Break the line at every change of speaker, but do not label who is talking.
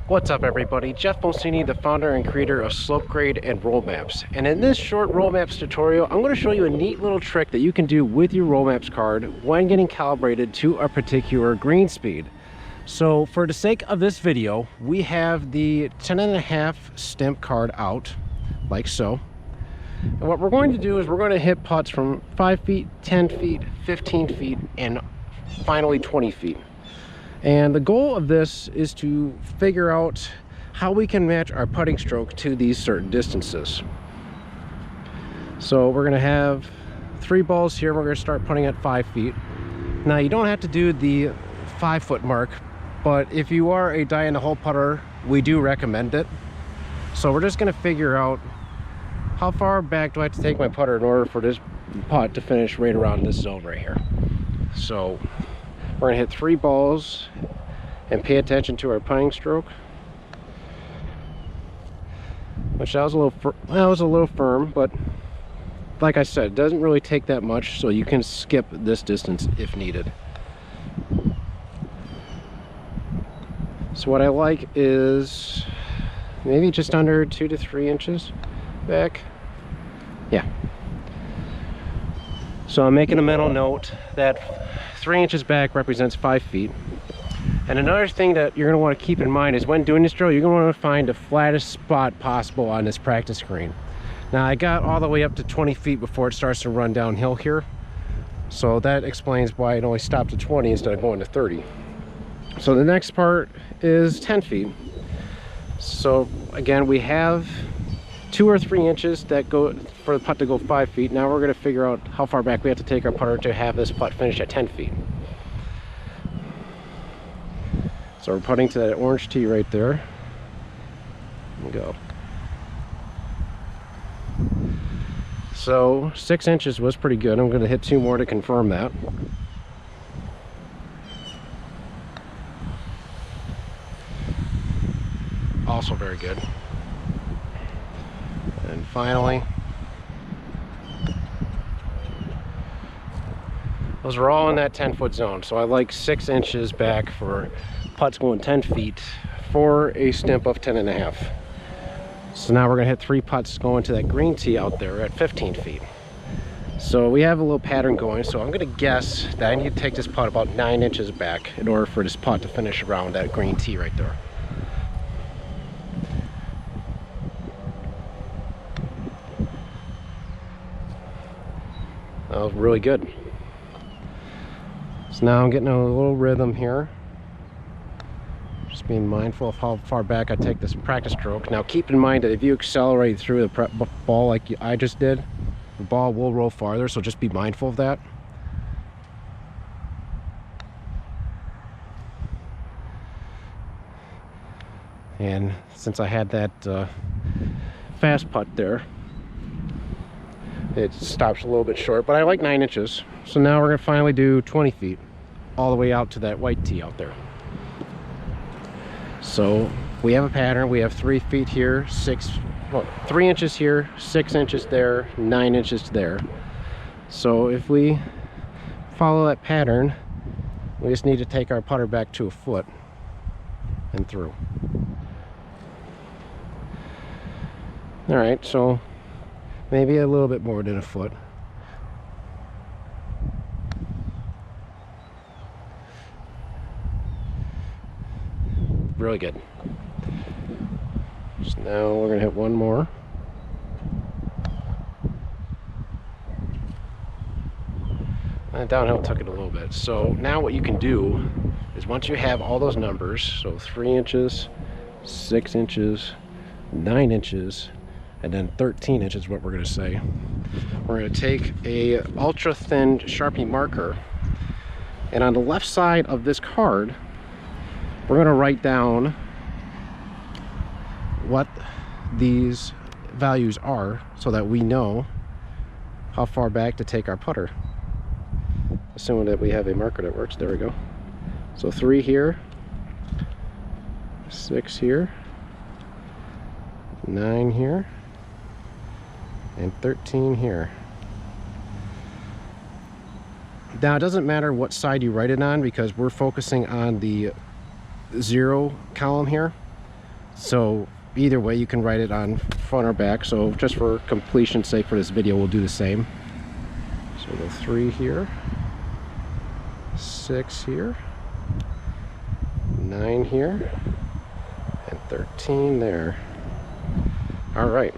What's up everybody, Jeff Mocini, the founder and creator of Slope Grade and Roll Maps. And in this short roll maps tutorial, I'm going to show you a neat little trick that you can do with your roll maps card when getting calibrated to a particular green speed. So for the sake of this video, we have the 10.5 STIMP card out, like so. And what we're going to do is we're going to hit putts from 5 feet, 10 feet, 15 feet, and finally 20 feet. And the goal of this is to figure out how we can match our putting stroke to these certain distances. So we're going to have 3 balls here. We're going to start putting at 5 feet. Now you don't have to do the 5-foot mark, but if you are a die-in-the-hole putter, we do recommend it. So we're just going to figure out how far back do I have to take my putter in order for this putt to finish right around this zone right here. So we're going to hit 3 balls and pay attention to our putting stroke, which that was a little firm, but like I said, it doesn't really take that much, so you can skip this distance if needed. So what I like is maybe just under 2 to 3 inches back. Yeah. So I'm making a mental note that 3 inches back represents 5 feet. And another thing that you're going to want to keep in mind is when doing this drill, you're going to want to find the flattest spot possible on this practice green. Now I got all the way up to 20 feet before it starts to run downhill here. So that explains why it only stopped at 20 instead of going to 30. So the next part is 10 feet. So again, we have 2 or 3 inches that go for the putt to go 5 feet. Now we're going to figure out how far back we have to take our putter to have this putt finish at 10 feet. So we're putting to that orange tee right there. There we go. So 6 inches was pretty good. I'm going to hit 2 more to confirm that. Also very good. And finally, those are all in that 10-foot zone. So I like 6 inches back for putts going 10 feet for a STIMP of 10.5. So now we're going to hit 3 putts going to that green tee out there at 15 feet. So we have a little pattern going. So I'm going to guess that I need to take this putt about 9 inches back in order for this putt to finish around that green tee right there. That was really good. So now I'm getting a little rhythm here. Just being mindful of how far back I take this practice stroke. Now keep in mind that if you accelerate through the ball like I just did, the ball will roll farther, so just be mindful of that. And since I had that fast putt there, it stops a little bit short, but I like 9 inches. So now we're going to finally do 20 feet all the way out to that white tee out there. So we have a pattern. We have 3 feet here, 3 inches here, 6 inches there, 9 inches there. So if we follow that pattern, we just need to take our putter back to a foot and through. All right, so maybe a little bit more than a foot. Really good. So now we're going to hit 1 more. And downhill took it a little bit. So now what you can do is once you have all those numbers, so 3 inches, 6 inches, 9 inches, and then 13 inches, what we're going to say. We're going to take a ultra thin Sharpie marker, and on the left side of this card, we're going to write down what these values are so that we know how far back to take our putter. Assuming that we have a marker that works. There we go. So 3 here, 6 here, 9 here, and 13 here. Now it doesn't matter what side you write it on because we're focusing on the 0 column here. So either way, you can write it on front or back. So just for completion's sake for this video, we'll do the same. So we'll go 3 here, 6 here, 9 here, and 13 there. All right.